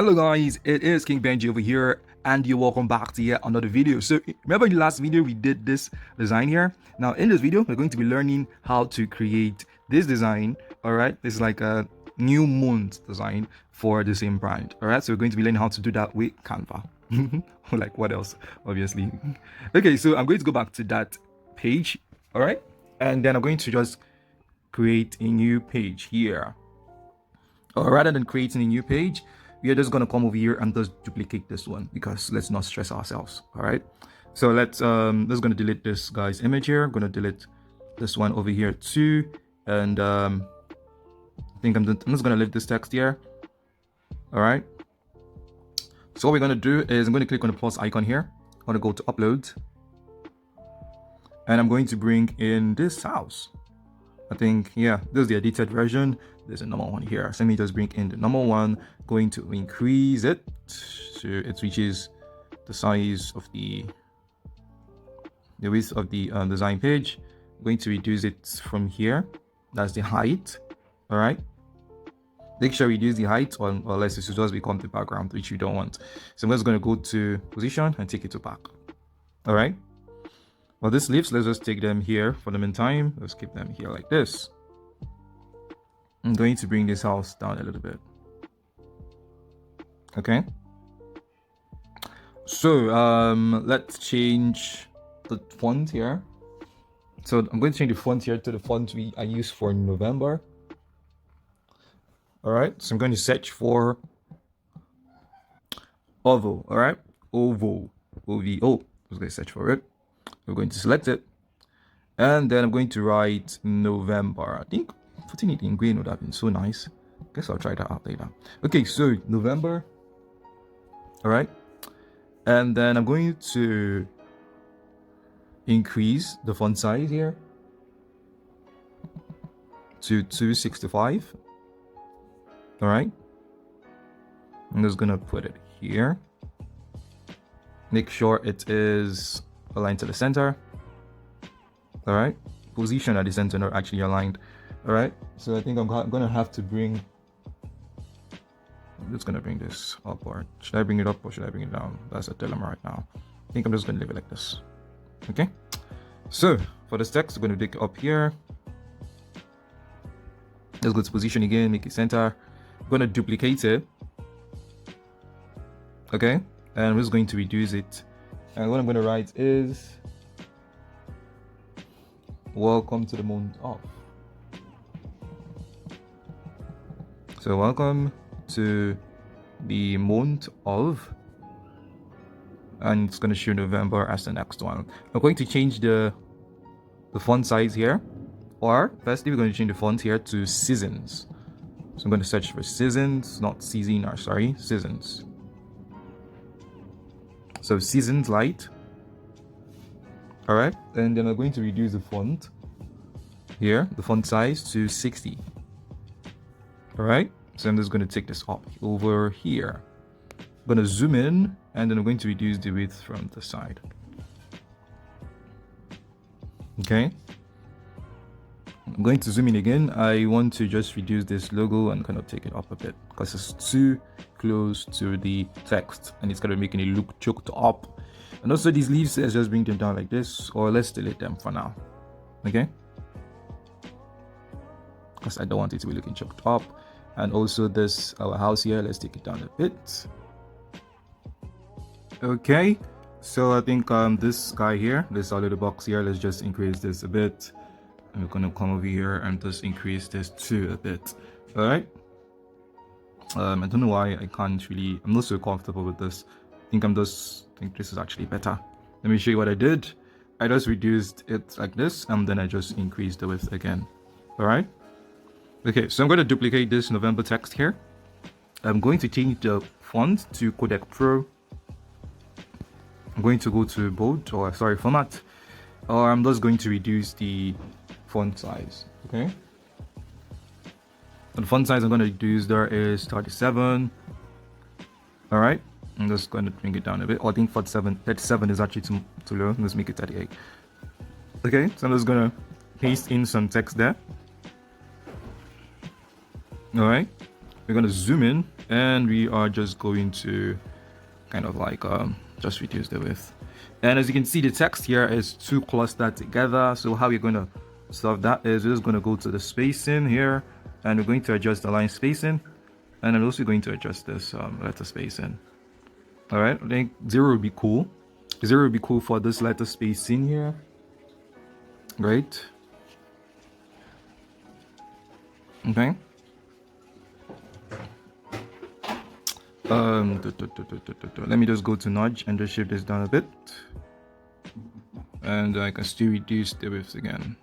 Hello guys, it is King Benji over here and you're welcome back to yet another video. So remember in the last video we did this design here. Now in this video we're going to be learning how to create this design. All right, this is like a new month design for the same brand. All right, so we're going to be learning how to do that with Canva. Like what else, obviously. Okay, so I'm going to go back to that page. All right, and then I'm going to just create a new page here. Or rather than creating a new page, we are just going to come over here and just duplicate this one, because let's not stress ourselves. All right, so let's going to delete this guy's image here. I'm going to delete this one over here too, and I think I'm just going to leave this text here. All right, so what we're going to do is I'm going to click on the plus icon here. I'm going to go to upload, and I'm going to bring in this house. I think, yeah, this is the edited version. There's a normal one here. So let me just bring in the normal one. Going to increase it so it reaches the size of the width of the design page. I'm going to reduce it from here. That's the height. All right. Make sure we reduce the height, or else it will just become the background, which you don't want. So I'm just going to go to position and take it to back. All right. Well, these leaves, let's just take them here for the meantime. Let's keep them here like this. I'm going to bring this house down a little bit. Okay. So let's change the font here. So I'm going to change the font here to the font I use for November. All right. So I'm going to search for Ovo. All right. Ovo. OVO. I was going to search for it. We're going to select it, and then I'm going to write November. I think putting it in green would have been so nice. Guess I'll try that out later. Okay, so November. All right, and then I'm going to increase the font size here to 265. All right, I'm just gonna put it here. Make sure it is aligned to the center. All right, position at the center, not actually aligned. All right, so I think I'm gonna have to bring, I'm just gonna bring this up, or should I bring it up or should I bring it down? That's a dilemma right now. I think I'm just gonna leave it like this. Okay, so for this text, we're gonna take it up here. Let's go to position again, make it center. I'm gonna duplicate it. Okay, and I'm just going to reduce it. And what I'm going to write is, welcome to the month of. So welcome to the month of, and it's going to show November as the next one. I'm going to change the font size here, or firstly we're going to change the font here to seasons. So I'm going to search for seasons, not season, or sorry, seasons. So seasons light. All right, and then I'm going to reduce the font here, the font size to 60. All right, so I'm just going to take this up over here. I'm going to zoom in, and then I'm going to reduce the width from the side. Okay, I'm going to zoom in again. I want to just reduce this logo and kind of take it up a bit, because it's too close to the text and it's kind of making it look choked up. And also these leaves, let's just bring them down like this, or let's delete them for now. Okay, because I don't want it to be looking choked up. And also this, our house here, let's take it down a bit. Okay, so I think this guy here, this little box here, let's just increase this a bit. And we're gonna come over here and just increase this too a bit. All right, I don't know why I can't really, I'm not so comfortable with this. I think this is actually better. Let me show you what I did. I just reduced it like this, and then I just increased the width again. All right, okay, so I'm going to duplicate this November text here. I'm going to change the font to Codec Pro. I'm going to go to bold, or sorry, format, or I'm just going to reduce the font size. Okay, the font size I'm going to reduce there is 37. All right, I'm just going to bring it down a bit. Oh, I think 37 is actually too low. Let's make it 38. Okay, so I'm just going to paste in some text there. All right, we're going to zoom in and we are just going to kind of like just reduce the width. And as you can see, the text here is too clustered together. So how we're going to solve that is we're just going to go to the spacing here, and we're going to adjust the line spacing, and I'm also going to adjust this letter spacing. All right, I think 0 would be cool. 0 would be cool for this letter spacing here, right? Okay. Let me just go to nudge and just shift this down a bit, and I can still reduce the width again.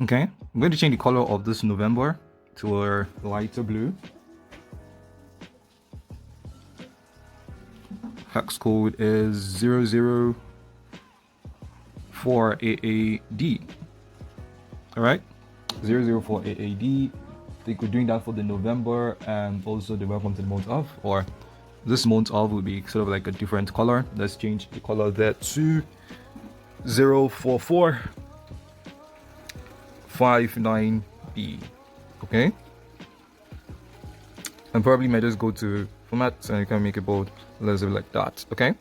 Okay, I'm going to change the color of this November to a lighter blue. Hex code is 00488D. All right, 00488D. I think we're doing that for the November and also the welcome to the month of, or this month of will be sort of like a different color. Let's change the color there to 04459B. Okay, and probably might just go to format and you can make it bold. Let's do it like that. Okay,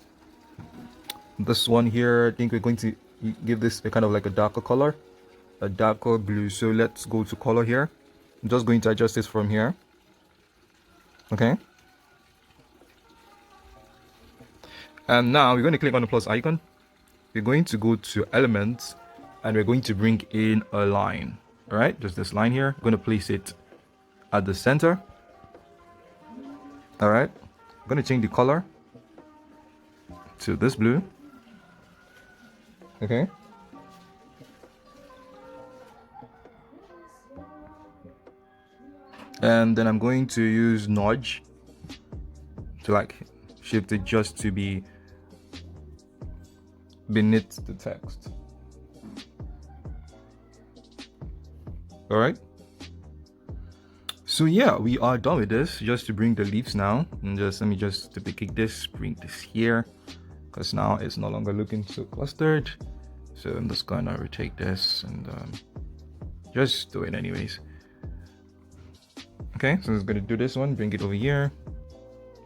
this one here, I think we're going to give this a kind of like a darker color, a darker blue. So let's go to color here. I'm just going to adjust this from here. Okay, and now we're going to click on the plus icon. We're going to go to elements, and we're going to bring in a line. All right, just this line here. I'm going to place it at the center. All right, I'm going to change the color to this blue. Okay, and then I'm going to use nudge to like shift it just to be beneath the text. All right, so yeah, we are done with this. Just to bring the leaves now, and just let me just duplicate this, bring this here, because now it's no longer looking so clustered. So I'm just gonna rotate this and just do it anyways. Okay, so I'm gonna do this one, bring it over here,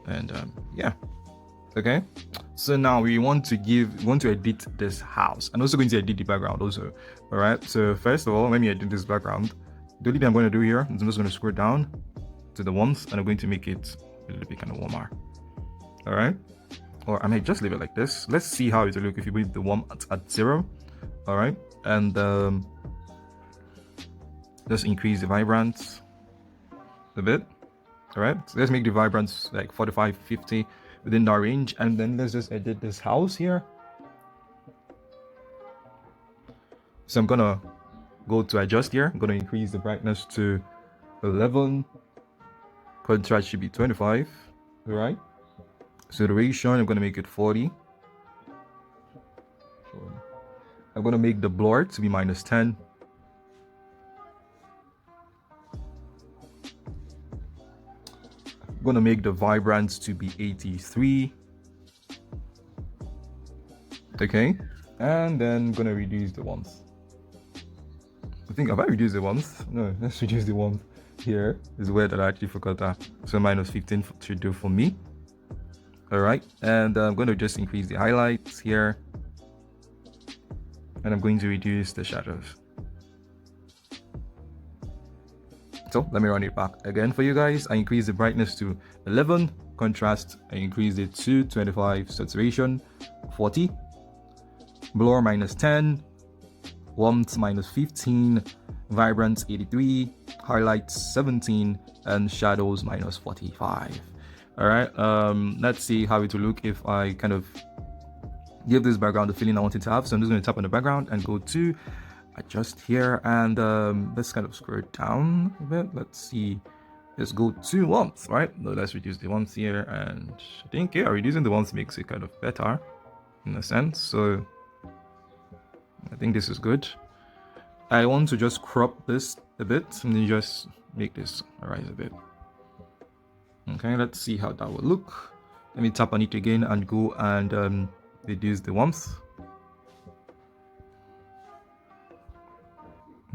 and yeah. Okay, so now we want to edit this house, and also going to edit the background also. All right, so first of all, let me edit this background. The only thing I'm going to do here is I'm just going to scroll down to the warmth, and I'm going to make it a little bit kind of warmer. All right, or I might just leave it like this. Let's see how it will look if you put the warmth at 0. All right, and just increase the vibrance a bit. All right, so let's make the vibrance like 45, 50 within our range, and then let's just edit this house here. So I'm gonna go to adjust here. I'm gonna increase the brightness to 11. Contrast should be 25. All right, saturation I'm gonna make it 40. I'm gonna make the blur to be -10. I'm gonna make the vibrance to be 83. Okay, and then I'm gonna reduce the warmth. I think, have I reduced the warmth? No, let's reduce the warmth. Here is where that I actually forgot that. So -15 should do for me. All right, and I'm going to just increase the highlights here, and I'm going to reduce the shadows. So let me run it back again for you guys. I increase the brightness to 11, contrast I increased it to 25, saturation 40, blur -10, warmth -15, vibrance 83, highlights 17, and shadows -45. All right, let's see how it will look if I kind of give this background the feeling I want it to have. So I'm just going to tap on the background and go to adjust here, and let's kind of scroll down a bit. Let's see, let's go to warmth. Right, no, let's reduce the warmth here, and I think, yeah, reducing the warmth makes it kind of better in a sense. So I think this is good. I want to just crop this a bit and then just make this rise a bit. Okay, let's see how that will look. Let me tap on it again and go and reduce the warmth.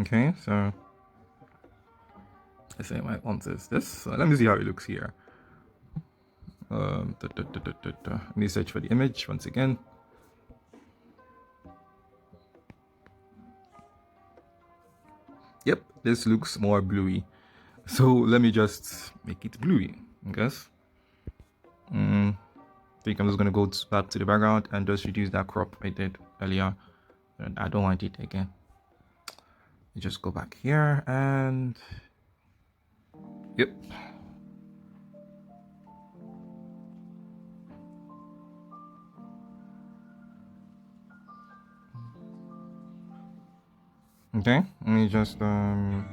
Okay, so I say my font is this. So let me see how it looks here. Let me search for the image once again. Yep, this looks more bluey. So let me just make it bluey, I guess. I think I'm just gonna go back to the background and just reduce that crop I did earlier. And I don't want it again. You just go back here and yep. Okay, let me just I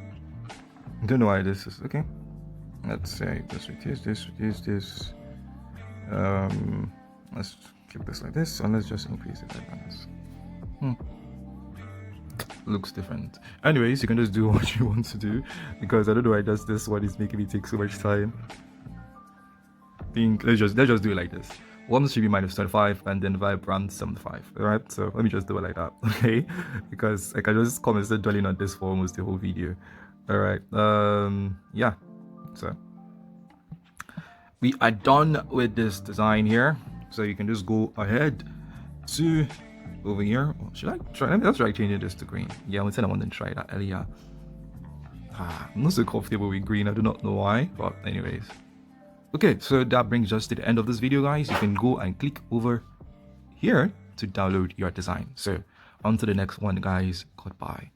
don't know why this is okay. Let's say just reduce this. Let's keep this like this, and let's just increase it like this. Looks different. Anyways, you can just do what you want to do, because I don't know why just this one is making me take so much time. I think let's just do it like this. One should be -25 and then vibrant 75. Alright, so let me just do it like that, okay? Because I can just come and start dwelling on this for almost the whole video. Alright, yeah. So we are done with this design here. So you can just go ahead to over here. Oh, should I try? Let's try changing this to green. Yeah, I said I wanted to try that earlier. I'm not so comfortable with green. I do not know why, but anyways. Okay, so that brings us to the end of this video, guys. You can go and click over here to download your design. So on to the next one, guys. Goodbye.